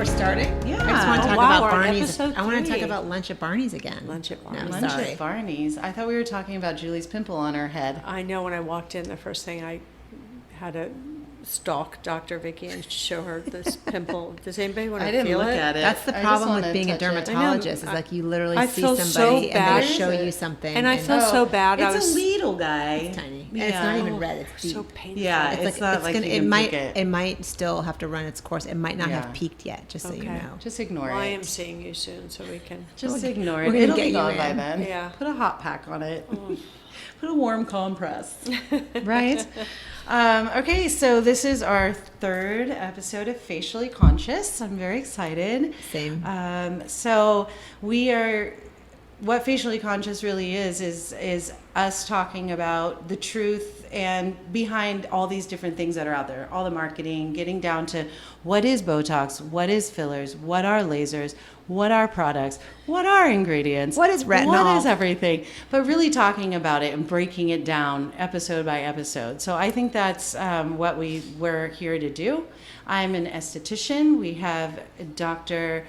we're starting? Yeah. I just want to talk wow, about we're on Barney's. episode I want to talk 3. about lunch at Barney's again. Lunch at No, Barney's. Lunch sorry. at Barney's. I thought we were talking about Julie's pimple on her head. I know when I walked in, the first thing I had to stalk Dr. Vicky and show her this pimple. Does anybody want to I didn't feel look it? at it. That's the I just problem wanna with being a touch it. dermatologist. I Is like you literally I see feel so somebody and bad. they show you something. And I feel so bad. I It's was a Lidl guy. It's tiny. And Yeah. it's not even red. It's deep. so painful. Yeah, it's not like gonna, you it can might pick it. it might still have to run its course. It might not Yeah. have peaked yet. Just so you Okay. know. Just ignore Well, I it. am seeing you soon, so we can. Just ignore we're it. gonna It'll get be you gone by in. then. Yeah. Put a hot pack on it. Put a warm compress. Right? Okay, so this is our third episode of Facially Conscious. I'm very excited. Same. So we are, what Facially Conscious really is us talking about the truth and behind all these different things that are out there, all the marketing, getting down to what is Botox, what is fillers, what are lasers, what are products, what are ingredients, What is retinol? what is everything, but really talking about it and breaking it down episode by episode. So I think that's what we're here to do. I'm an esthetician. We have Dr.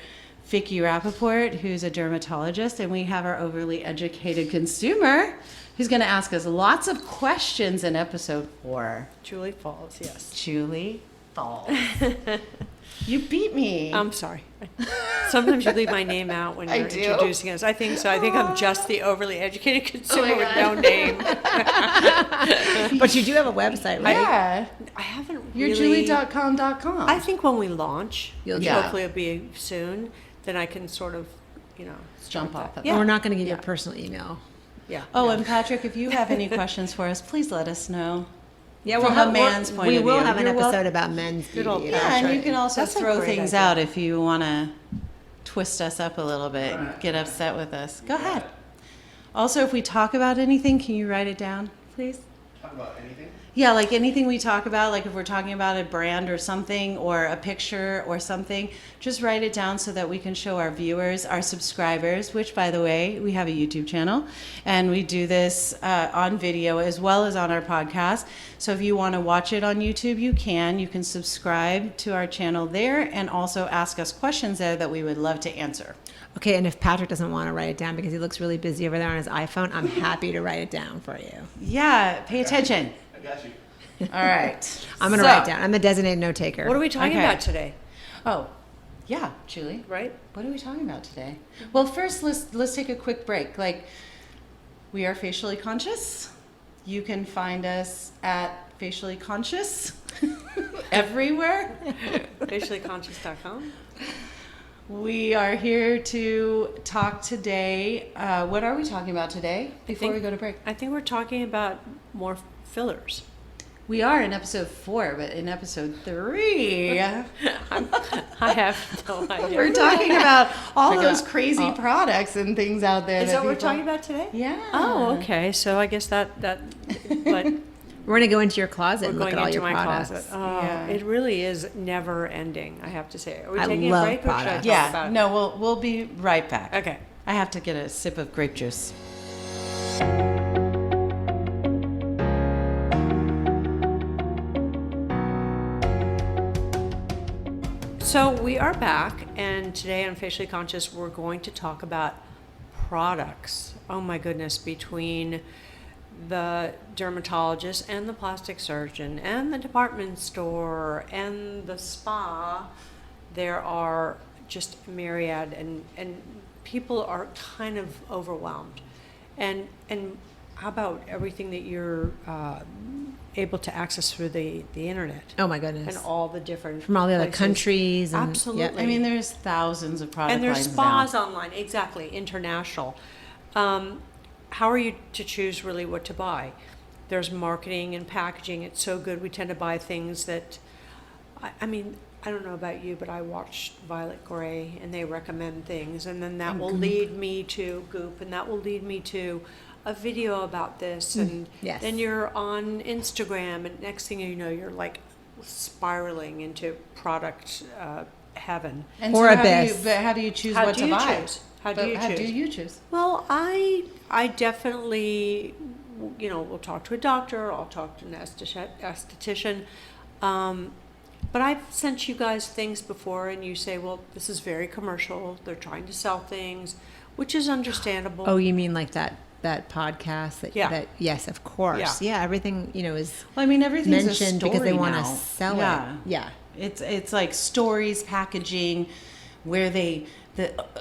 Vicky Rappaport, who's a dermatologist, and we have our overly educated consumer who's going to ask us lots of questions in episode 4. Julie Falls, yes. Julie Falls. You beat me. I'm sorry. Sometimes you leave my name out when I you're do. introducing us. I think so. I think I'm just the overly educated consumer with no name. But you do have a website, right? Yeah. I haven't You're really. Julie.com.com. I think when we launch, You'll Yeah. hopefully it'll be soon, then I can sort of, Jump start off that. of And we're not going to give you Yeah. a personal email. Yeah. Oh, and Patrick, if you have any questions for us, please let us know. Yeah, From a man's point we of will view. have an You're episode about men's Good old beauty. That's Yeah, and you right. can also That's a throw great things idea. out if you want to twist us up a little bit and get upset with us. Go ahead. Also, if we talk about anything, can you write it down, please? Talk about anything? Yeah, like anything we talk about, like if we're talking about a brand or something or a picture or something, just write it down so that we can show our viewers, our subscribers, which, by the way, we have a YouTube channel and we do this on video as well as on our podcast. So if you want to watch it on YouTube, you can. You can subscribe to our channel there and also ask us questions there that we would love to answer. Okay, and if Patrick doesn't want to write it down because he looks really busy over there on his iPhone, I'm happy to write it down for you. Yeah, pay attention. I got you. All right. I'm going to write it down. I'm the designated note taker. What are we talking Okay. about today? Oh, yeah, Julie. Right? What are we talking about today? Well, first, let's take a quick break. Like, we are Facially Conscious. You can find us at Facially Conscious everywhere. Faciallyconscious.com. We are here to talk today. What are we talking about today before we go to break? I think we're talking about more fillers. We are in episode 4, but in episode 3, I have no idea. we're talking about all Talking those about- crazy products and things out there. Is that what we're people- talking about today? Yeah. Oh, okay. So I guess but We're going to go into your closet we're and look going at all into your my products. closet. Oh, Yeah. it really is never ending, I have to say. Are we I taking love a break or should I products. talk Yeah, about no, we'll be right back. Okay. I have to get a sip of grape juice. So we are back, and today on Facially Conscious, we're going to talk about products. Oh my goodness, between the dermatologist and the plastic surgeon and the department store and the spa, there are just myriad, and people are kind of overwhelmed. And how about everything that you're able to access through the internet Oh my goodness. and all the different From all the other places. countries. And, Absolutely. I mean, there's thousands of product And there's lines spas now. online, exactly, international. How are you to choose really what to buy? There's marketing and packaging. It's so good. We tend to buy things that, I mean, I don't know about you, but I watch Violet Gray and they recommend things, and then that will lead me to Goop, and that will lead me to a video about this, and yes. then you're on Instagram, and next thing you know, you're like spiraling into product heaven. And Or so abyss. how do you choose How what do to you buy? choose? How do But you how choose? do you choose? Well, I definitely, will talk to a doctor. I'll talk to an esthetician. But I've sent you guys things before, and you say, well, this is very commercial. They're trying to sell things, which is understandable. Oh, you mean like that podcast? Yeah. That, yes, of course. Yeah. Yeah, everything, is Well, I mean, everything's a mentioned story because they want to now. sell Yeah. it. Yeah. It's like stories, packaging, where the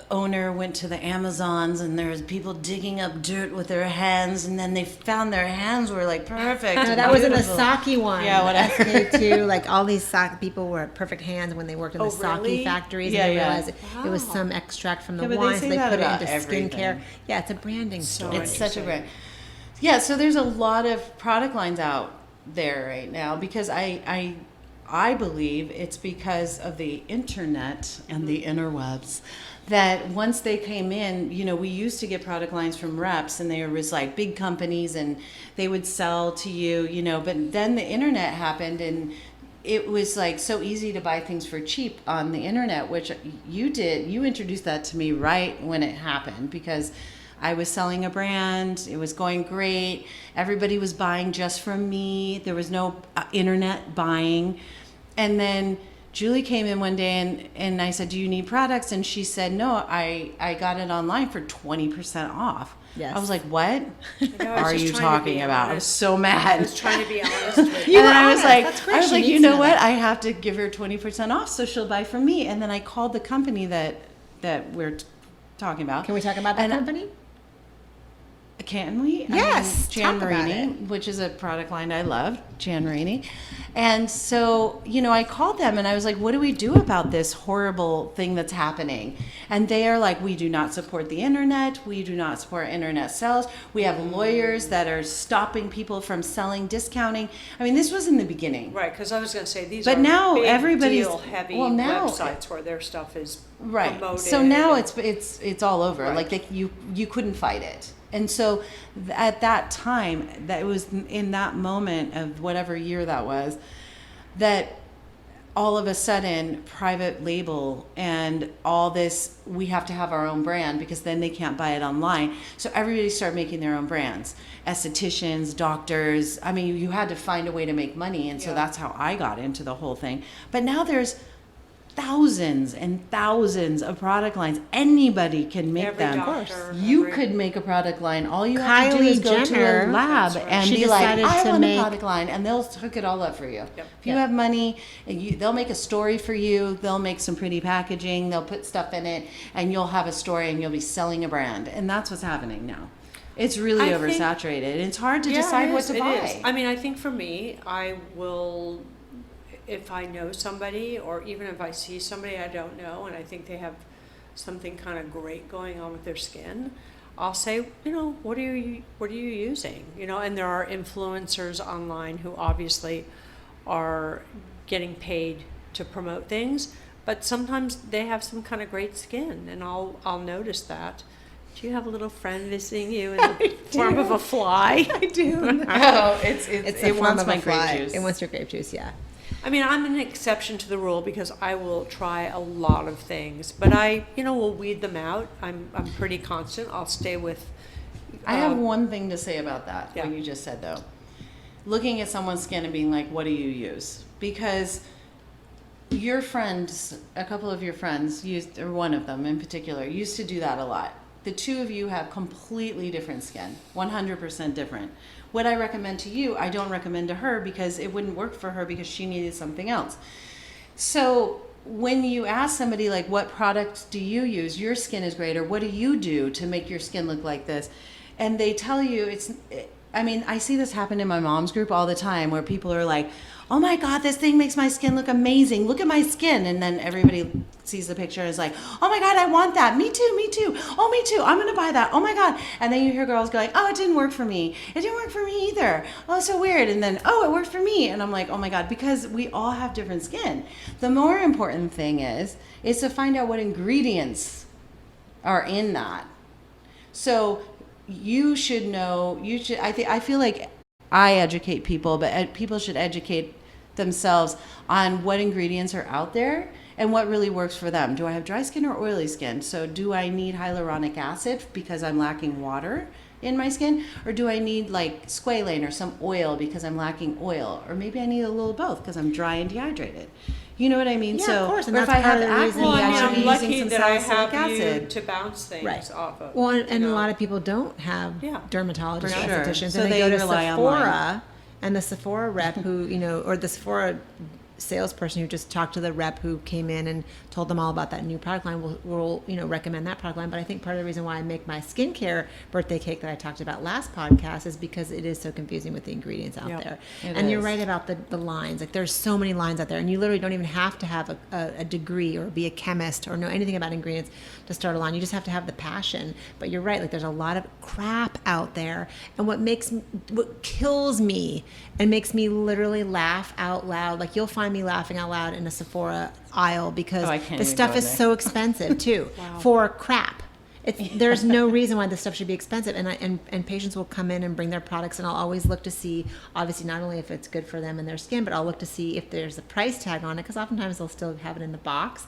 owner went to the Amazons and there's people digging up dirt with their hands, and then they found their hands were like perfect. No, and that was in the beautiful. sake one. Yeah, whatever. SK2, like all these sake people were at perfect hands when they worked in the Oh, sake really? factories, Yeah, and they yeah. realized it was Wow. some extract from the Yeah, but they wine, say so they that put it about into everything. skincare. Yeah, it's a branding So story. It's such a brand. Yeah, so there's a lot of product lines out there right now because I believe it's because of the internet and the interwebs that once they came in, we used to get product lines from reps, and they was like big companies and they would sell to you, but then the internet happened, and it was like so easy to buy things for cheap on the internet, which you did. You introduced that to me right when it happened because I was selling a brand. It was going great. Everybody was buying just from me. There was no internet buying. And then Julie came in one day and I said, do you need products? And she said, no, I got it online for 20% off. Yes. I was like, what I are was just you trying to talking be about? I was honest. so I mad. was trying to be honest with You And were then I was honest. like, That's great. She needs you to know know what? that. I have to give her 20% off so she'll buy from me. And then I called the company that we're talking about. Can we talk about that And- company? Can we? Yes, Jan talk about Marini, it. which is a product line I love, Jan Marini. And so, I called them and I was like, what do we do about this horrible thing that's happening? And they are like, we do not support the internet. We do not support internet sales. We have lawyers that are stopping people from selling, discounting. I mean, this was in the beginning. Right, because I was going to say these But are now big everybody's- deal heavy well, now- websites where their stuff is Right. promoted. So now and- it's all over. Right. Like you couldn't fight it. And so at that time, that it was in that moment of whatever year that was, that all of a sudden private label and all this, we have to have our own brand because then they can't buy it online. So everybody started making their own brands. Estheticians, doctors. I mean, you had to find a way to make money. And so Yeah. that's how I got into the whole thing. But now there's thousands and thousands of product lines. Anybody can make Every them. doctor, You every- could make a product line. All you have to do Kylie is go to Jenner, a lab That's right. and She be like, decided I to want make- a product line, and they'll hook it all up for you. Yep. If you Yeah. have money, and they'll make a story for you. They'll make some pretty packaging. They'll put stuff in it, and you'll have a story, and you'll be selling a brand. And that's what's happening now. It's really I think- oversaturated. It's hard to Yeah, decide it what is, to it buy. is. I mean, I think for me, I will, if I know somebody, or even if I see somebody I don't know, and I think they have something kind of great going on with their skin, I'll say, what are you using? And there are influencers online who obviously are getting paid to promote things, but sometimes they have some kind of great skin, and I'll notice that. Do you have a little friend visiting you in the form of a fly? I do. Oh, it's It's it a form wants of my a fly. grape juice. It wants your grape juice, yeah. I mean, I'm an exception to the rule because I will try a lot of things, but I, will weed them out. I'm pretty constant. I'll stay with. I have one thing to say about that, Yeah. what you just said, though. Looking at someone's skin and being like, what do you use? Because your friends, a couple of your friends, used, or one of them in particular, used to do that a lot. The two of you have completely different skin, 100% different. What I recommend to you, I don't recommend to her because it wouldn't work for her because she needed something else. So when you ask somebody like, what product do you use? Your skin is great, or what do you do to make your skin look like this? And they tell you I see this happen in my mom's group all the time where people are like, oh my God, this thing makes my skin look amazing. Look at my skin. And then everybody sees the picture and is like, oh my God, I want that. Me too, me too. Oh, me too. I'm going to buy that. Oh my God. And then you hear girls going, oh, it didn't work for me. It didn't work for me either. Oh, so weird. And then, oh, it worked for me. And I'm like, oh my God, because we all have different skin. The more important thing is to find out what ingredients are in that. So you should know, I feel like I educate people, but people should educate themselves on what ingredients are out there and what really works for them. Do I have dry skin or oily skin? So do I need hyaluronic acid because I'm lacking water in my skin? Or do I need like squalane or some oil because I'm lacking oil? Or maybe I need a little of both because I'm dry and dehydrated. You know what I mean? Yeah, so, of course, and or if that's I have part of the reason acne, why I I'm should be lucky using some that I salicylic have you acid. to bounce things Right. off of. Well, and you a know. lot of people don't have Yeah. dermatologist For sure. estheticians, So and they they go to rely Sephora, online. and the Sephora rep who, or the Sephora salesperson who just talked to the rep who came in and told them all about that new product line will recommend that product line. But I think part of the reason why I make my skincare birthday cake that I talked about last podcast is because it is so confusing with the ingredients out Yep. there. It And you're is. right about the lines. Like there's so many lines out there, and you literally don't even have to have a degree or be a chemist or know anything about ingredients to start a line. You just have to have the passion. But you're right. Like there's a lot of crap out there, and what kills me and makes me literally laugh out loud. Like you'll find me laughing out loud in a Sephora aisle because I can't the even stuff go in is there. so expensive too. Wow. For crap. There's no reason why this stuff should be expensive, and patients will come in and bring their products, and I'll always look to see, obviously not only if it's good for them and their skin, but I'll look to see if there's a price tag on it, because oftentimes they'll still have it in the box.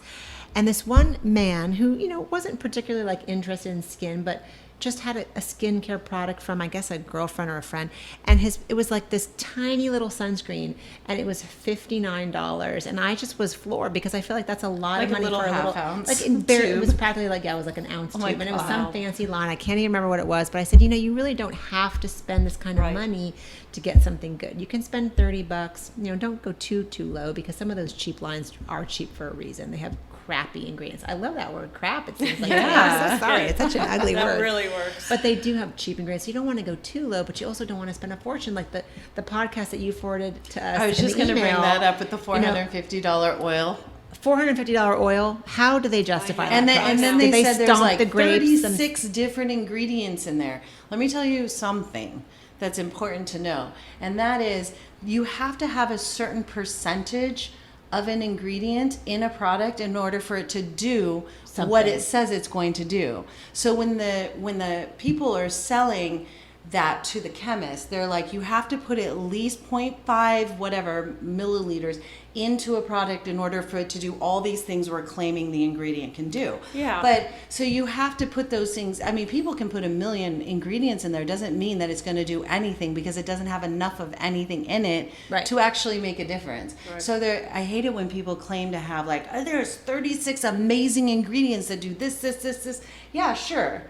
And this one man who wasn't particularly like interested in skin, but just had a skincare product from, I guess, a girlfriend or a friend, and it was like this tiny little sunscreen, and it was $59, and I just was floored because I feel like that's a lot Like of a money little for a little half-ounce like it was tube. practically like, it was like an ounce Oh my tube, and it was God. some fancy line. I can't even remember what it was, but I said, you really don't have to spend this kind of Right. money to get something good. You can spend $30. Don't go too low, because some of those cheap lines are cheap for a reason. They have crappy ingredients. I love that word, crap. It seems like Yeah. I'm so sorry. It's such an ugly That word. really works. But they do have cheap ingredients. So you don't want to go too low, but you also don't want to spend a fortune. Like the podcast that you forwarded to us. I was in just the going to bring email, that up with the $450 oil. $450 oil. How do they justify that? And price? then Did they said there's stomp like the grapes and- 36 different ingredients in there. Let me tell you something that's important to know. And that is, you have to have a certain percentage of an ingredient in a product in order for it to do what it says it's going to do. So when the people are selling that to the chemist, they're like, you have to put at least 0.5 whatever milliliters into a product in order for it to do all these things we're claiming the ingredient can do. Yeah. But so you have to put those things, I mean, people can put 1 million ingredients in there. Doesn't mean that it's going to do anything, because it doesn't have enough of anything in it Right. to actually make a difference. Right. So I hate it when people claim to have like, oh, there's 36 amazing ingredients that do this. Yeah, sure.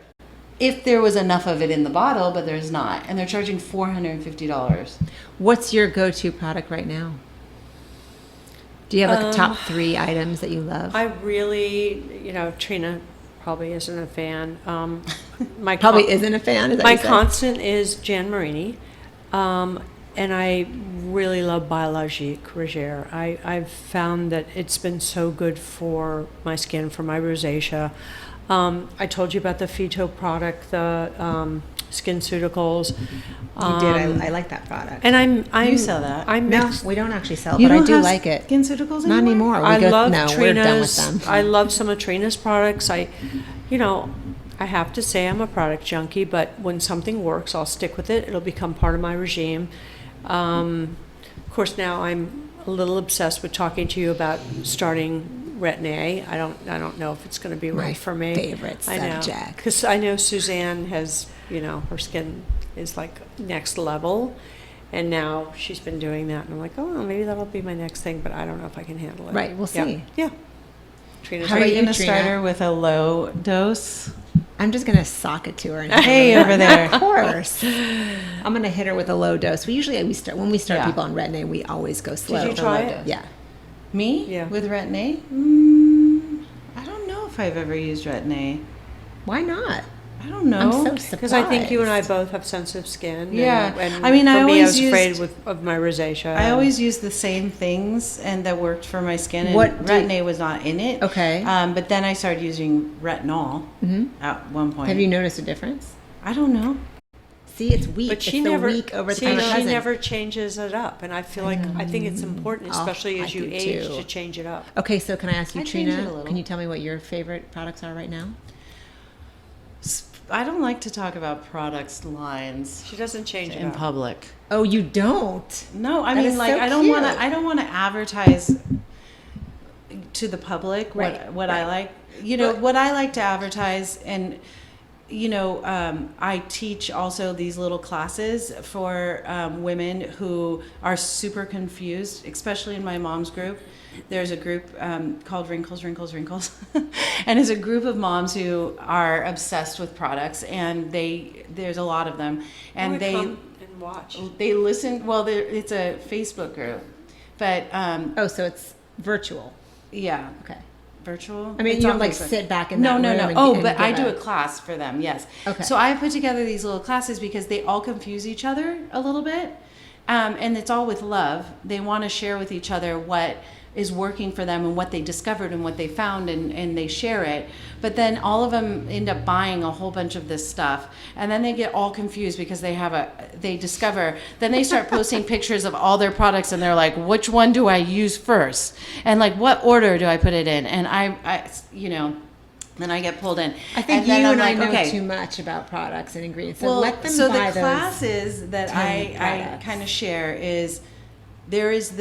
If there was enough of it in the bottle, but there's not. And they're charging $450. What's your go-to product right now? Do you have like top 3 items that you love? I really, Trina probably isn't a fan. My Probably con- isn't a fan. Is that My what you said? constant is Jan Marini, and I really love Biologique Regeer. I've found that it's been so good for my skin, for my rosacea. I told you about the Phyto product, the SkinCeuticals. You did. I like that product. And I'm You sell that. I'm No, mixed. we don't actually sell, You but I don't do have like it. SkinCeuticals Not anymore. I love no, Trina's. we're done with them. I love some of Trina's products. I have to say I'm a product junkie, but when something works, I'll stick with it. It'll become part of my regime. Of course, now I'm a little obsessed with talking to you about starting Retin-A. I don't know if it's going to be right My for me. favorite I know, subject. because I know Suzanne has, her skin is like next level. And now she's been doing that, and I'm like, oh, well, maybe that'll be my next thing, but I don't know if I can handle it. Right, we'll see. Yeah. Trina's How Are about you you, going to Trina? start her with a low dose? I'm just going to sock it to her. And Hey, over there. Of course. I'm going to hit her with a low dose. When we start Yeah. people on Retin-A, we always go slow. you with a try low it? dose. Yeah. Me? Yeah. With Retin-A? I don't know if I've ever used Retin-A. Why not? I don't know. I'm so surprised. Because I think you and I both have sensitive skin. Yeah. And I mean, for I me, always was used- afraid of my rosacea. I always used the same things, and that worked for my skin. And What do- Retin-A was not in it. Okay. But then I started using retinol at one point. Have you noticed a difference? I don't know. See, it's weak. But she it's never, the weak over the see, time it she doesn't. never changes it up, and I feel like I think it's important, especially I as you do age, too. to change it up. Okay, so can I ask you, I change it a Trina? little. Can you tell me what your favorite products are right now? I don't like to talk about products lines She doesn't change it in up. public. Oh, you don't? No, I That mean, is like, so I don't want cute. to. I don't want to advertise to the public Right, what I right. like. You know, what I like to advertise, and I teach also these little classes for women who are super confused, especially in my mom's group. There's a group called Wrinkles, Wrinkles, Wrinkles. And it's a group of moms who are obsessed with products, and there's a lot of them. And come and watch. they listen, well, it's a Facebook group. But Oh, so it's virtual. yeah. Okay. Virtual? I mean, It's you on don't like Facebook. sit back in No, that no, room no. and- Oh, and but I give do a class for them, yes. Okay. So I put together these little classes because they all confuse each other a little bit. And it's all with love. They want to share with each other what is working for them and what they discovered and what they found, and they share it. But then all of them end up buying a whole bunch of this stuff, and then they get all confused because they discover, then they start posting pictures of all their products, and they're like, which one do I use first? And like, what order do I put it in? And then I get pulled in. I think then you I'm and I like, know okay. too much about products and ingredients. So Well, let them so buy the those. classes that 10 I products. kind of share is there is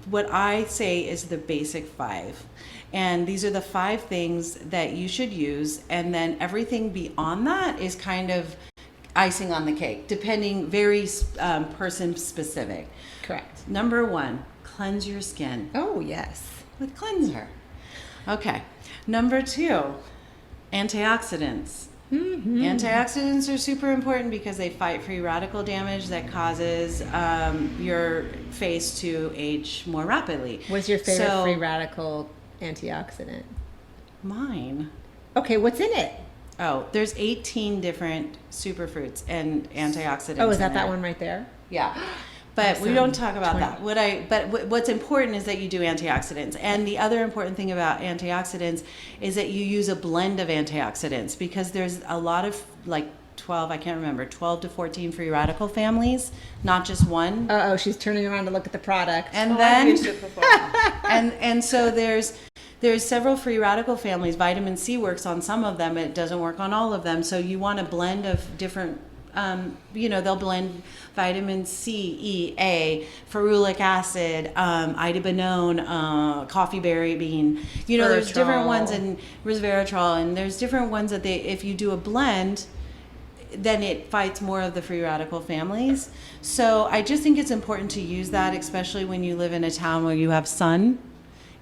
what I say is the basic 5. And these are the 5 things that you should use. And then everything beyond that is kind of icing on the cake, depending very person specific. Correct. Number 1, cleanse your skin Oh, yes. with cleanser. Okay. Number 2, antioxidants. Antioxidants are super important because they fight free radical damage that causes your face to age more rapidly. What's your favorite So, free radical antioxidant? Mine. Okay, what's in it? Oh, there's 18 different superfruits and antioxidants. Oh, is that in that there. one right there? Yeah. But we Awesome. don't talk about 20. that. What's important is that you do antioxidants. And the other important thing about antioxidants is that you use a blend of antioxidants, because there's a lot of 12 to 14 free radical families, not just one. Oh, she's turning around to look at the product. And I've then used it before. and so there's several free radical families. Vitamin C works on some of them. It doesn't work on all of them. So you want a blend of different, they'll blend vitamin C, E, A, ferulic acid, idabenone, coffee berry bean. There's different ones, and resveratrol, and there's different ones that if you do a blend, then it fights more of the free radical families. So I just think it's important to use that, especially when you live in a town where you have sun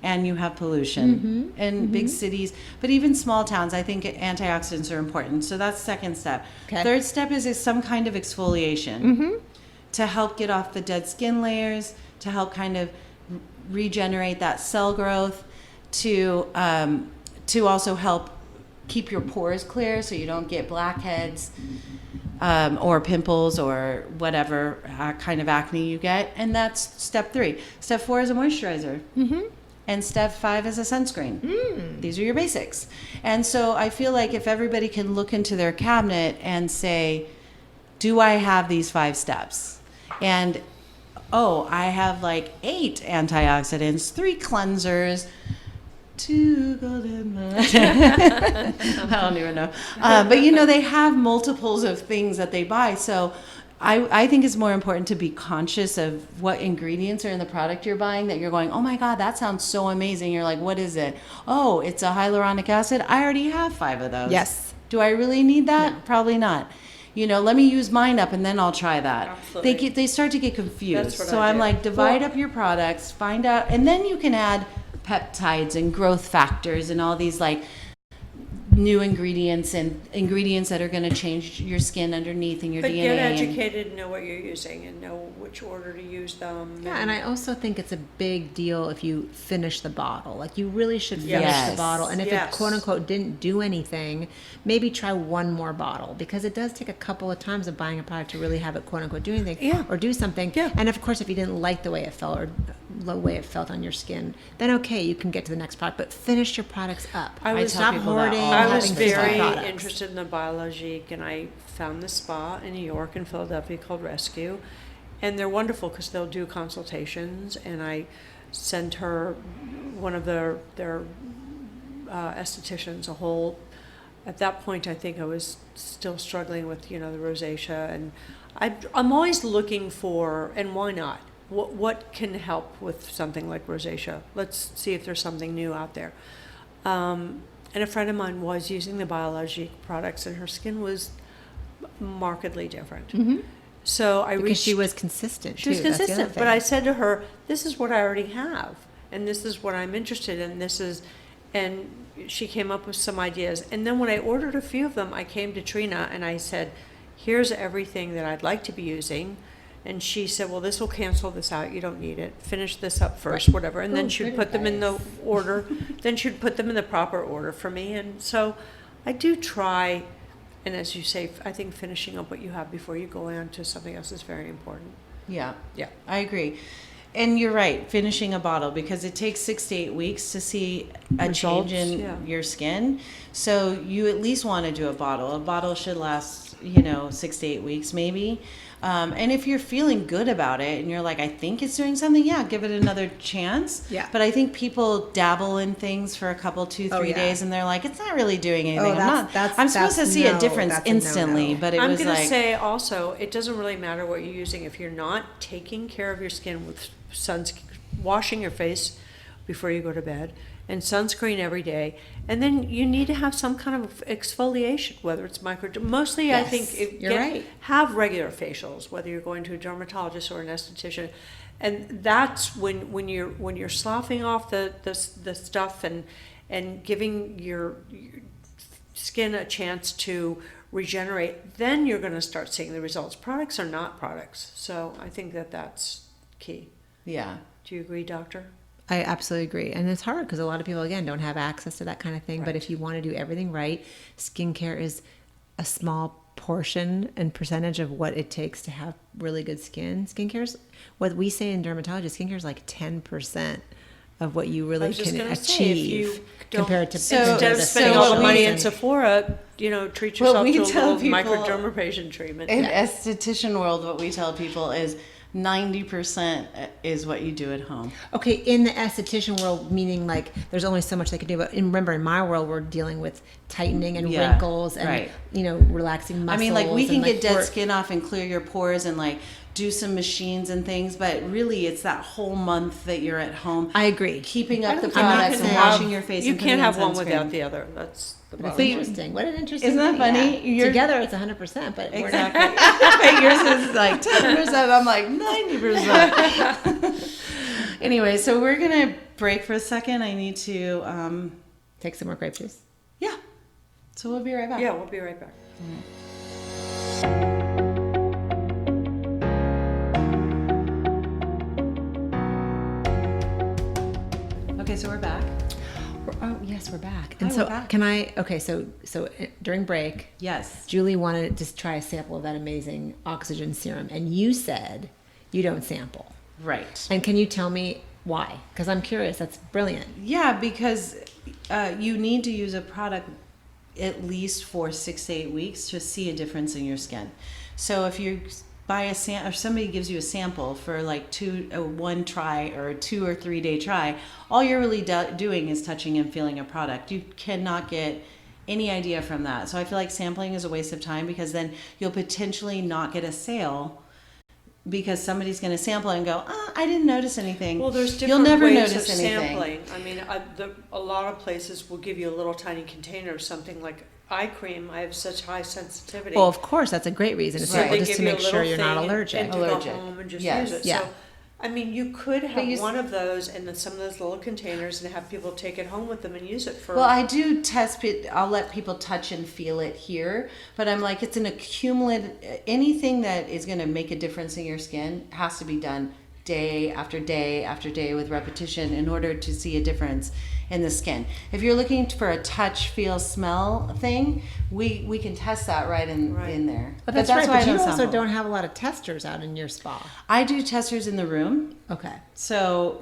and you have pollution in big cities, but even small towns. I think antioxidants are important. So that's second step. Okay. Third step is some kind of exfoliation to help get off the dead skin layers, to help kind of regenerate that cell growth, to also help keep your pores clear so you don't get blackheads or pimples or whatever kind of acne you get. And that's step 3. Step 4 is a moisturizer. And step 5 is a sunscreen. These are your basics. And so I feel like if everybody can look into their cabinet and say, do I have these 5 steps? And, I have 8 antioxidants, 3 cleansers, 2 golden I don't even know. But they have multiples of things that they buy. So I think it's more important to be conscious of what ingredients are in the product you're buying, that you're going, oh my God, that sounds so amazing. You're like, what is it? Oh, it's a hyaluronic acid. I already have 5 of those. Yes. Do I really need that? No. Probably not. Let me use mine up and then I'll try that. Absolutely. They start to get confused. That's what So I I'm do. like, divide up your products, find out, and then you can add peptides and growth factors and all these new ingredients and ingredients that are going to change your skin underneath and your But DNA. get and- educated, know what you're using, and know which order to use them. Yeah, and I also think it's a big deal if you finish the bottle. You really should finish Yes. the bottle. And if it Yes. quote unquote didn't do anything, maybe try one more bottle, because it does take a couple of times of buying a product to really have it quote unquote do anything or do something. Yeah. And of course, if you didn't like the way it felt or the way it felt on your skin, then okay, you can get to the next product, but finish your products up. I was- Stop tell people that hoarding. all the I time. was having 50 very products. interested in the Biologique, and I found this spa in New York and Philadelphia called Rescue, and they're wonderful because they'll do consultations, and I sent her one of their estheticians a whole. At that point, I think I was still struggling with the rosacea, and I'm always looking for, and why not? What can help with something like rosacea? Let's see if there's something new out there. And a friend of mine was using the Biologique products, and her skin was markedly different. So I Because she was consistent. she was too. That's the other consistent, but thing. I said to her, "This is what I already have, and this is what I'm interested in. And she came up with some ideas. And then when I ordered a few of them, I came to Trina and I said, "Here's everything that I'd like to be using." And she said, "Well, this will cancel this out. You don't need it. Finish this up first, whatever." And then she would put them in the order. Then she would put them in the proper order for me. And so I do try. And as you say, I think finishing up what you have before you go on to something else is very important. Yeah. Yeah. I agree. And you're right, finishing a bottle, because it takes 6 to 8 weeks to see a Results, change in yeah. your skin. So you at least want to do a bottle. A bottle should last, 6 to 8 weeks maybe. And if you're feeling good about it and you're like, I think it's doing something, yeah, give it another chance. Yeah. But I think people dabble in things for a couple, 2, 3 yeah. days, and they're like, it's not really doing anything. that's- I'm supposed to that's see a no, difference that's a instantly, no-no. but it I'm was going to like, say also, it doesn't really matter what you're using if you're not taking care of your skin with washing your face before you go to bed, and sunscreen every day, and then you need to have some kind of exfoliation, whether it's mostly I Yes, think you're right. have regular facials, whether you're going to a dermatologist or an esthetician, and that's when you're sloughing off the stuff and giving your skin a chance to regenerate, then you're going to start seeing the results. Products are not products, so I think that's key. yeah. Do you agree, doctor? I absolutely agree. And it's hard because a lot of people, again, don't have access to that kind of thing. But if you want to do everything right, skincare is a small portion and percentage of what it takes to have really good skin. Skincare's, what we say in dermatology, skincare is like 10% of what you I really was just can gonna say, if you achieve don't- compared to So- Instead of so spending all what the money we- in Sephora, treat What yourself we to a tell little people- microdermabrasion treatment. In esthetician world, what we tell people is 90% is what you do at home. Okay, in the esthetician world, meaning like there's only so much they can do. But remember, in my world, we're dealing with tightening and Yeah, wrinkles and right. relaxing muscles. I mean, like we can and, get like, dead we're- skin off and clear your pores and like do some machines and things, but really it's that whole month that you're at home. I agree. Keeping I up don't the think you products can and have- washing your face. You and putting can't have on one sunscreen. without the other. That's the That's bottom line. interesting. What an interesting. Isn't that thing, funny? yeah. You're- Together, it's 100%, but we're not. Exactly. But yours is like 10%. I'm like 90%. Anyway, so we're gonna break for a second. I need to, Take some more grape juice. yeah. So we'll be right back. Yeah, we'll be right back. Okay, so we're back. Oh yes, we're back. Hi, And so we're back. can I? Okay, so during break, Yes. Julie wanted to just try a sample of that amazing oxygen serum, and you said you don't sample. Right. And can you tell me why? Because I'm curious. That's brilliant. Yeah, because you need to use a product at least for 6 to 8 weeks to see a difference in your skin. So if you buy or somebody gives you a sample for like one try or a 2 or 3 day try, all you're really doing is touching and feeling a product. You cannot get any idea from that. So I feel like sampling is a waste of time, because then you'll potentially not get a sale, because somebody's going to sample and go, I didn't notice anything. Well, there's You'll different never ways notice of anything. sampling. I mean, a lot of places will give you a little tiny container of something like eye cream. I have such high sensitivity. Well, of course, that's a great reason to So sample, they just give to you a make little sure you're not thing allergic. and to Allergic. go home and just Yes. use it. Yeah. So, I mean, you could have you one of those and then some of those little containers and have people take it home with them and use it for. Well, I do test it. I'll let people touch and feel it here, but I'm like, it's an accumulative. Anything that is going to make a difference in your skin has to be done day after day after day with repetition in order to see a difference in the skin. If you're looking for a touch, feel, smell thing, we can test that right in there. But that's right. why I But you don't also sample. don't have a lot of testers out in your spa. I do testers in the room. Okay. So,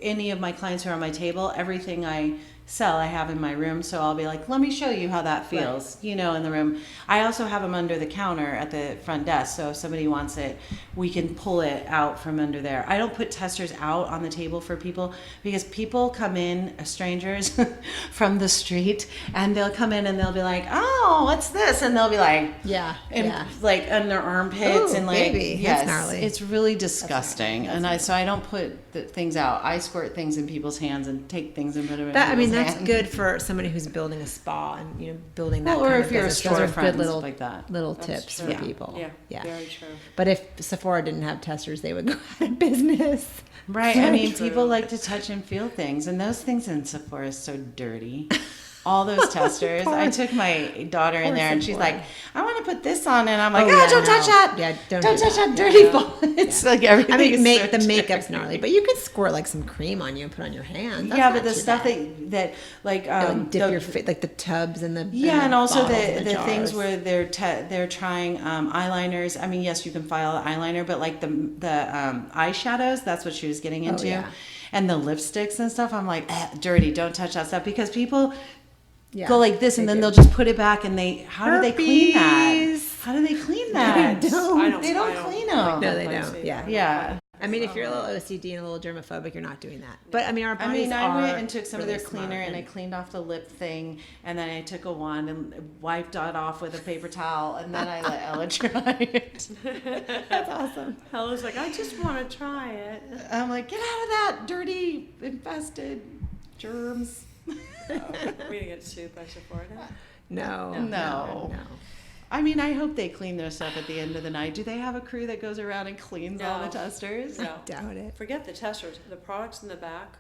any of my clients who are on my table, everything I sell, I have in my room. So I'll be like, let me show you how that feels, in the room. I also have them under the counter at the front desk. So if somebody wants it, we can pull it out from under there. I don't put testers out on the table for people, because people come in, strangers from the street, and they'll come in and they'll be like, oh, what's this? And they'll be like, Yeah. and yeah. like on their armpits Ooh, and like, baby, that's yes, gnarly. it's really disgusting. So I don't put the things out. I squirt things in people's hands and take things and put them in That's that's good for somebody who's building a spa and building that. Well, or kind if of you're a business. Those are storefront good and little stuff like that. little That's tips true. for people. Yeah, very true. But if Sephora didn't have testers, they would go out of business. Right. I mean, True. people like to touch and feel things, and those things in Sephora is so dirty. All those testers. I took my daughter in Poor there, and she's Sephora. like, "I want to put this on," and I'm like, Oh, "Ah, yeah, don't no. touch that! Yeah, don't touch do that that. dirty ball." It's like everything. I mean, is so the dirty. makeup's gnarly, but you could squirt like some cream on you and put on your hands. That's Yeah, not but the too stuff bad. that like Like dip the- your face, like the tubs and the and also bottles the and the things jars. where they're trying eyeliners. I mean, yes, you can file eyeliner, but like the eyeshadows, that's what she was getting into, yeah. and the lipsticks and stuff. I'm like, dirty. Don't touch that stuff because people Yeah, go like this, and they then do. they'll just put it back, and how do they clean that? Herpes. How do they clean that? They don't. I don't. They don't I clean like them. No, that they place don't. either. Yeah. Yeah. I mean, if you're a little OCD and a little germophobic, you're not doing that. But I mean, our I bodies mean, are I went and took some of really their cleaner smart and I cleaned off the lip thing, and then I took a wand and wiped it off with a paper towel, and then I let Ella try it. That's awesome. Hella's like, I just want to try it. I'm like, get out of that dirty, infested germs. We didn't get sued by Sephora. No. No. I mean, I hope they clean their stuff at the end of the night. Do they have a crew that goes around and cleans all the No. testers? No. Doubt it. Forget the testers. The products in the back,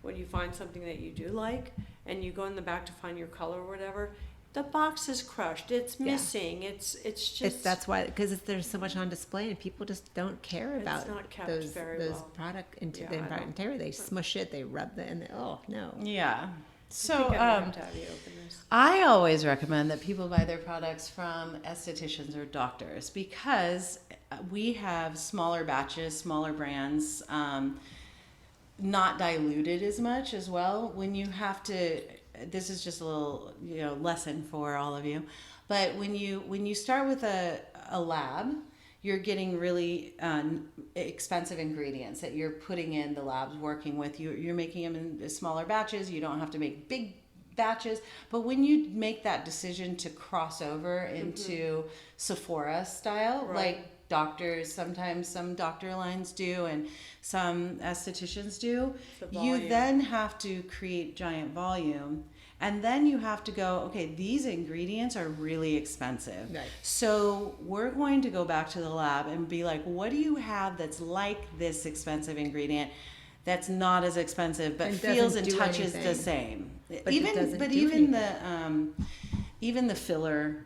when you find something that you do like, and you go in the back to find your color or whatever, the box is crushed. It's missing. It's just. That's why, because there's so much on display, and people just don't care It's about not kept those very those well. product Yeah, the I product don't- interior. They smush it, they rub it, and oh no. Yeah. I So, think I might have to have you open this. I always recommend that people buy their products from estheticians or doctors because we have smaller batches, smaller brands, not diluted as much as well. When you have to, this is just a little lesson for all of you, but when you start with a lab, you're getting really expensive ingredients that you're putting in the labs working with. You're making them in smaller batches. You don't have to make big batches. But when you make that decision to cross over into Sephora style, Right. like doctors, sometimes some doctor lines do and some estheticians do, The you volume. then have to create giant volume. And then you have to go, okay, these ingredients are really expensive. Right. So we're going to go back to the lab and be like, what do you have that's like this expensive ingredient that's not as expensive but And feels doesn't and do touches anything. the same? But it doesn't do Even the filler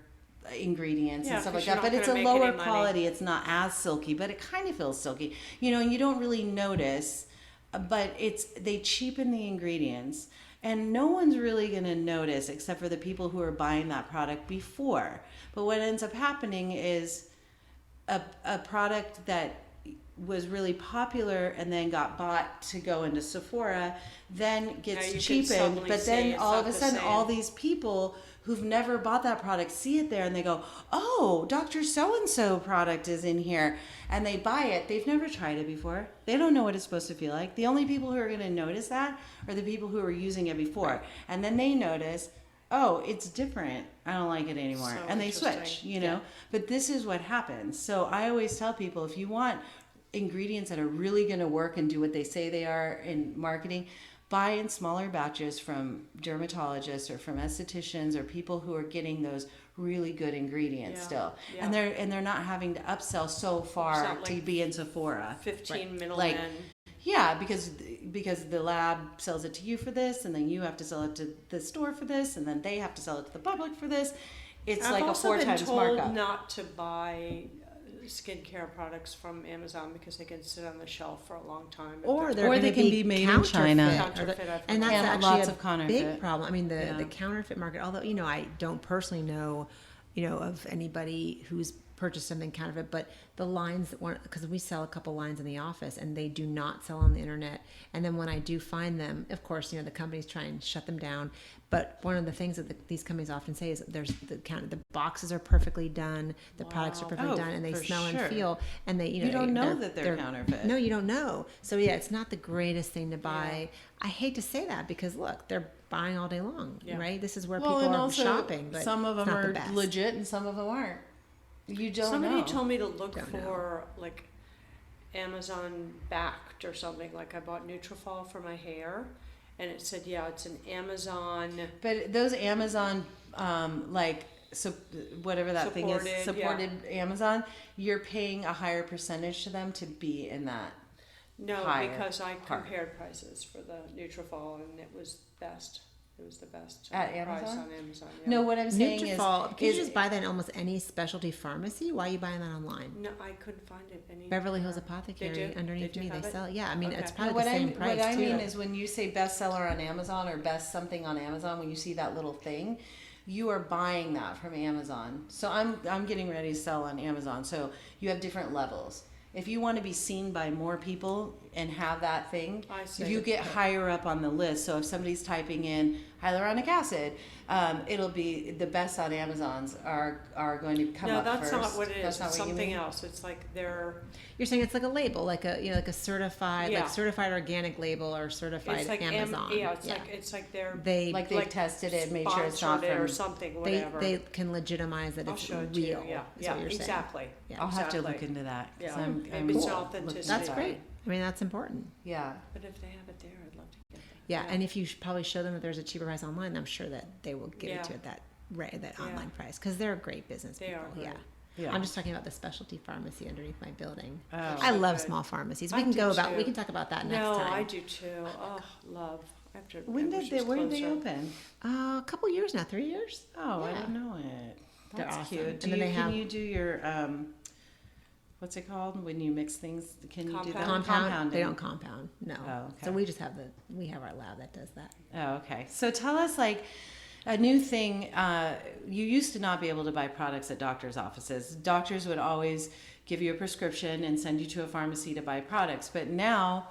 ingredients Yeah, and stuff 'cause like you're that, but not it's gonna a make any lower money. quality. It's not as silky, but it kind of feels silky, and you don't really notice. But they cheapen the ingredients, and no one's really going to notice except for the people who are buying that product before. But what ends up happening is a product that was really popular and then got bought to go into Sephora then Now gets you can cheapened, suddenly but say then it's all not of a the sudden same. all these people who've never bought that product see it there and they go, oh, Dr. So-and-so product is in here, and they buy it. They've never tried it before. They don't know what it's supposed to feel like. The only people who are going to notice that are the people who were using it before, and then they notice, oh, it's different. I don't like it anymore. So and they interesting. switch, Yeah. But this is what happens. So I always tell people, if you want ingredients that are really going to work and do what they say they are in marketing, buy in smaller batches from dermatologists or from estheticians or people who are getting those really good ingredients Yeah. still. Yeah. And they're not having to upsell so far It's not to like be in Sephora. 15 middlemen. Like, yeah, because the lab sells it to you for this, and then you have to sell it to the store for this, and then they have to sell it to the public for this. It's I've like a also 4 been times told markup. not to buy skincare products from Amazon because they can sit on the shelf for a long time. if Or they're- they're Or going they to can be be made in counterfeit, China. Counterfeit, I've and that's heard. And actually lots a of counterfeit. big problem. I mean, the Yeah. counterfeit market. Although I don't personally know, of anybody who's purchased something counterfeit, but the lines that weren't, because we sell a couple lines in the office and they do not sell on the internet. And then when I do find them, of course, the companies try and shut them down. But one of the things that these companies often say is there's the boxes are perfectly done, the products are perfectly Oh, done, and they for smell sure. and feel, and they You don't know that they're counterfeit. No, you don't know. So yeah, it's not the greatest thing to buy. I hate to say that because look, they're buying all day long, Yeah. right? This is where Well, people and are also shopping. But some of it's them not the are best. legit and some of them aren't. You don't Somebody know. told me to look Don't for like Amazon backed or something. Like I bought Nutrafol for my hair, and it said, yeah, it's an Amazon. But those Amazon, so whatever that thing is, Supported, supported Amazon, you're paying a higher percentage to them to be in that. No, higher because I part. compared prices for the Nutrafol, and it was best. It was the best At price Amazon? on Amazon. Yeah. No, what I'm saying Nutrafol, can you is just buy that in almost any specialty pharmacy? Why are you buying that online? No, I couldn't find it anywhere. Beverly Hills Apothecary Did you? underneath Did you me, they have it? sell. Yeah, I mean, Okay. it's No, probably what the same I price what I too. mean is when you say bestseller on Amazon or best something on Amazon, when you see that little thing, you are buying that from Amazon. So I'm getting ready to sell on Amazon. So you have different levels. If you want to be seen by more people and have that thing, I see. if you get higher up on the list, so if somebody's typing in hyaluronic acid, it'll be the best on Amazon's are going to come No, up that's first. not what it is. That's not It's what you something mean? else. It's like they're. You're saying it's like a label, like a like a certified, Yeah. like certified organic label or certified It's like Amazon. it's like they're Like they've tested it, made sure it's not sponsored it from. or something, they whatever. they can legitimize that I'll it's show it real. to you. Yeah, is yeah, what you're saying. exactly. Yeah. I'll have to Exactly. look into that. 'Cause Yeah. I'm It's cool. authenticity. That's Yeah. great. I mean, that's important. Yeah. But if they have it there, I'd love to get that. Yeah, and if you probably show them that there's a cheaper price online, I'm sure that they will give it to Yeah. you at that Yeah. online price because they're a great business They people. are great. Yeah. Yeah. I'm just talking about the specialty pharmacy underneath my building. Oh. I so love good. small pharmacies. I We can do go about. too. We can talk about that next No, time. I do too. Oh, love. I have to. When I did wish they? it was Where did they closer. open? A couple years now, 3 years. Oh, I Yeah. didn't know it. They're That's awesome. cute. And Do then you, they can have- you do your what's it called when you mix things? Can you do that? Compound? Compound. They Compounding. don't compound. No. Oh, okay. So we just have we have our lab that does that. Oh, okay. So tell us like a new thing. You used to not be able to buy products at doctors' offices. Doctors would always give you a prescription and send you to a pharmacy to buy products. But now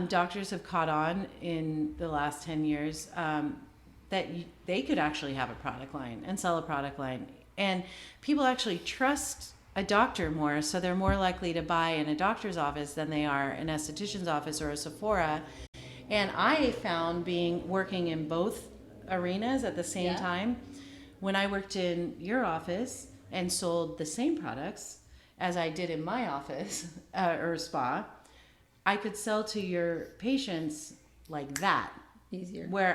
doctors have caught on in the last 10 years that they could actually have a product line and sell a product line. And people actually trust a doctor more, so they're more likely to buy in a doctor's office than they are an esthetician's office or a Sephora. And I found working in both arenas at the same time, when I worked in your office and sold the same products as I did in my office or spa, I could sell to your patients like that. Easier. Where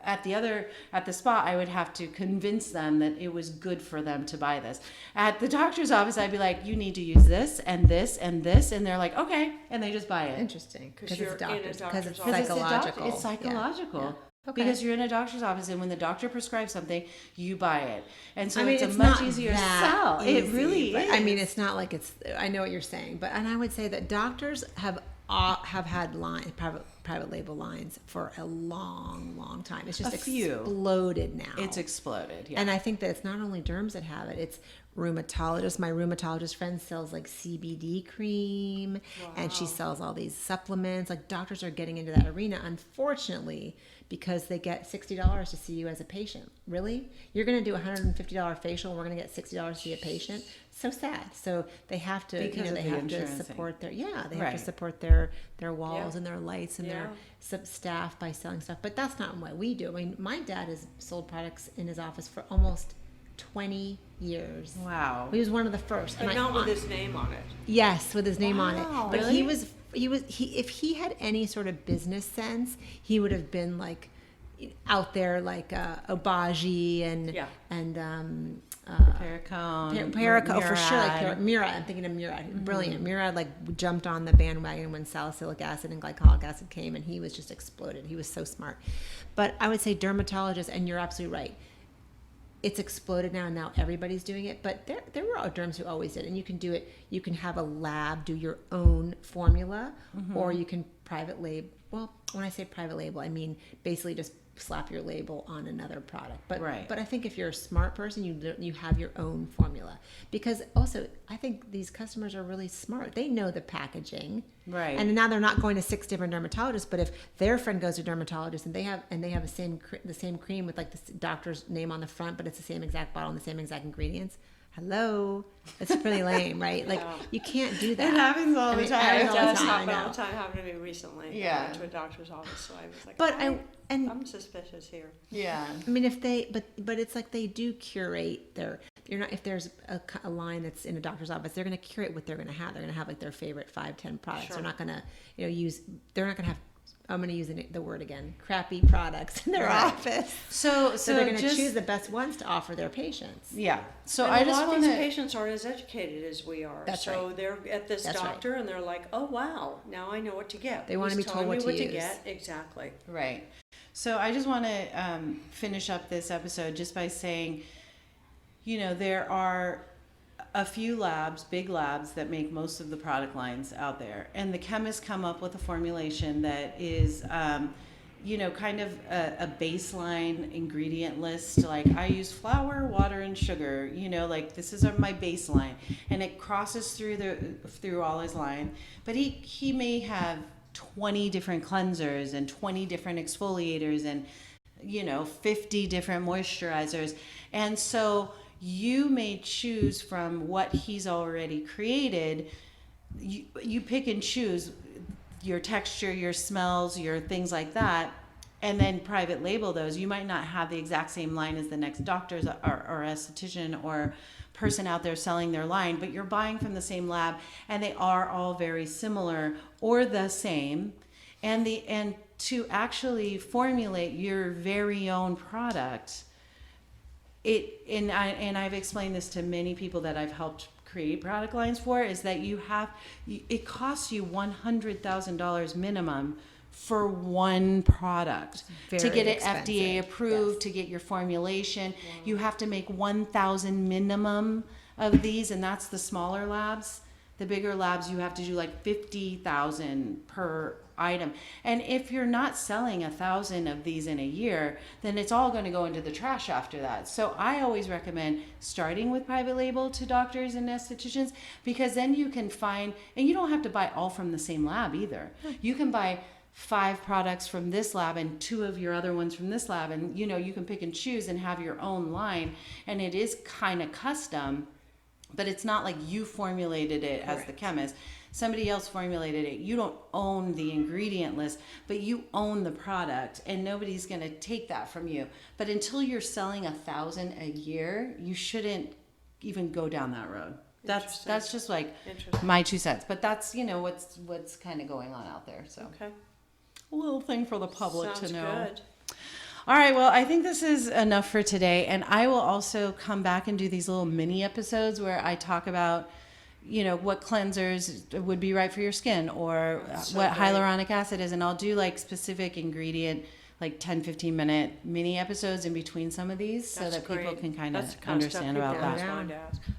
at the spa I would have to convince them that it was good for them to buy this. At the doctor's office I'd be like, you need to use this and this and this, and they're like, okay, and they just buy it. Interesting. 'Cause Because you're it's in a doctors. Because doctor's it's office. Because psychological. It's psychological. Yeah. Okay. Because you're in a doctor's office, and when the doctor prescribes something, you buy it, and so I mean, it's a it's much not easier that sell. It easy, really but, is. I mean, it's not like it's. I know what you're saying, but and I would say that doctors have had private label lines for a long time. It's just A few. exploded now. It's exploded. Yeah. And I think that it's not only derms that have it, it's rheumatologists. My rheumatologist friend sells like CBD cream and she sells all these supplements. Like doctors are getting into that arena, unfortunately, because they get $60 to see you as a patient. Really? You're going to do a $150 facial and we're going to get $60 to see a patient? So sad. So they have to, Because of they the have to insurance thing. support their, they have Right. to support their walls Yeah. and their lights and their Yeah. staff by selling stuff. But that's not what we do. I mean, my dad has sold products in his office for almost 20 years. Wow. He was one of the first. But And not with his name on it. Yes, with his name on Wow, it. But really? if he had any sort of business sense, he would have been like out there like Obagi and Yeah. Pericone. Perico for sure. Like Murad. Murad, I'm thinking of Murad. Brilliant. Murad like jumped on the bandwagon when salicylic acid and glycolic acid came, and he was just exploded. He was so smart. But I would say dermatologists, and you're absolutely right. It's exploded now, and now everybody's doing it. But there were derms who always did, and you can do it. You can have a lab do your own formula, or you can private label. Well, when I say private label, I mean basically just slap your label on another product. But Right. but I think if you're a smart person, you have your own formula. Because also, I think these customers are really smart. They know the packaging. Right. And now they're not going to 6 different dermatologists, but if their friend goes to a dermatologist and they have the same cream with like the doctor's name on the front, but it's the same exact bottle and the same exact ingredients. Hello, it's pretty lame, right? Like Yeah. you can't do that. It happens all the time. happens It all the does time, I happen know. all the time. Happened to me recently. Yeah. I went to a doctor's office, so I was like, But I'm suspicious here. Yeah. I mean, if they, but it's like they do curate their. You're not if there's a line that's in a doctor's office, they're going to curate what they're going to have. They're going to have like their favorite 5-10 products. Sure. They're not going to use. They're not going to have I'm going to use the word again, crappy products in their office. So they're going to just choose the best ones to offer their patients. Yeah. So And I a just lot of want these to. patients aren't as educated as we are. That's so right. they're at this That's right. doctor and they're like, oh wow, now I know what to get. They want to He's be told telling what me to use. get. Exactly. Right. So I just want to finish up this episode just by saying, there are a few labs, big labs, that make most of the product lines out there. And the chemists come up with a formulation that is, kind of a baseline ingredient list. Like, I use flour, water, and sugar, like this is my baseline. And it crosses through all his line. But he may have 20 different cleansers and 20 different exfoliators and 50 different moisturizers. And so you may choose from what he's already created. You pick and choose your texture, your smells, your things like that, and then private label those. You might not have the exact same line as the next doctor's or esthetician or person out there selling their line, but you're buying from the same lab, and they are all very similar or the same. And to actually formulate your very own product, I've explained this to many people that I've helped create product lines for, is that it costs you $100,000 minimum for one product to get it expensive. FDA approved, Yes. to get your formulation. You have to make 1,000 minimum of these, and that's the smaller labs. The bigger labs, you have to do like 50,000 per item. And if you're not selling 1,000 of these in a year, then it's all going to go into the trash after that. So I always recommend starting with private label to doctors and estheticians, because then you can find, and you don't have to buy all from the same lab either. You can buy 5 products from this lab and 2 of your other ones from this lab, and you can pick and choose and have your own line. And it is kind of custom, but it's not like you formulated it as the chemist. Somebody else formulated it. You don't own the ingredient list, but you own the product, and nobody's going to take that from you. But until you're selling 1,000 a year, you shouldn't even go down that road. That's just like my 2 cents. But that's what's kind of going on out there. So Okay. a little thing for the public Sounds to know. good. All right, well, I think this is enough for today. And I will also come back and do these little mini episodes where I talk about, what cleansers would be right for your skin, or what hyaluronic acid is. And I'll do like specific ingredient, like 10, 15-minute mini episodes in between some of these, so that people can kind of understand about that. Yeah.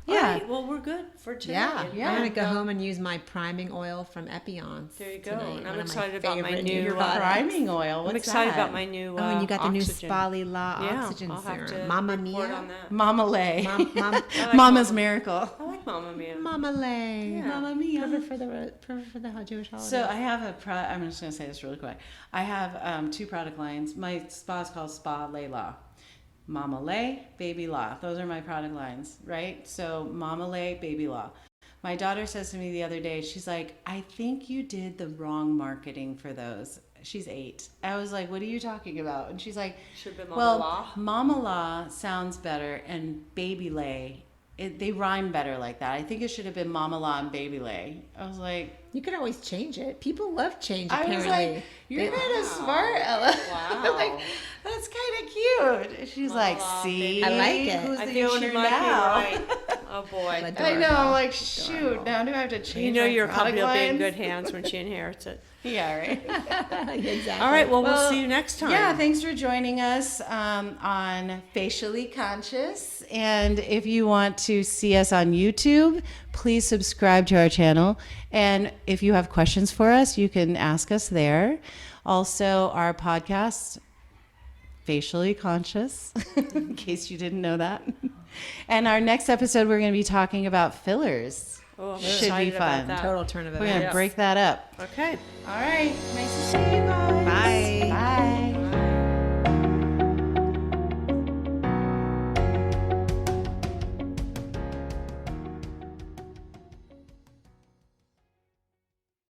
Yeah. All right, well, we're good for today. Yeah, Yeah. I'm going to go home and use my priming oil from Epion's. There you go. tonight. And One I'm of excited about my favorite new products. Priming oil. What's I'm excited that? about my new Oh, and you got the new oxygen. Spali La Yeah, Oxygen I'll have Serum. to Mama report Mia. on that. Mama Lay. Mama Mama's Mama. Miracle. I like Mama Mia. Mama Lay. Yeah. Mama Mia. Perfect for the Jewish holiday. So I have I'm just going to say this really quick. I have 2 product lines. My spa is called Spa Lay La. Mama Lay, Baby La. Those are my product lines, right? So Mama Lay, Baby La. My daughter says to me the other day, she's like, I think you did the wrong marketing for those. She's 8. I was like, what are you talking about? And she's like, Should have been Mama well, La. Mama La sounds better, and Baby Lay, they rhyme better like that. I think it should have been Mama La and Baby Lay. I was like, you can always change it. People love change, I apparently. was like, you're kind of smart, Ella. Wow. I'm like, that's kind of cute. And she's like, Aw, see? baby. I like it. Who's I the think owner she might now? be right. Oh boy. Like- I know. I'm like, Adorable. shoot. Now do I have to change You know my your product company will be in lines? good hands when she inherits it. Yeah, right. Exactly. All right, well, we'll see you next time. Yeah, thanks for joining us on Facially Conscious. And if you want to see us on YouTube, please subscribe to our channel. And if you have questions for us, you can ask us there. Also, our podcast, Facially Conscious, in case you didn't know that. And our next episode, we're going to be talking about fillers. Oh, I'm Should be excited fun. about that. Total turn of We're going to events. break that up. Okay. All right. Nice to see you guys. Bye.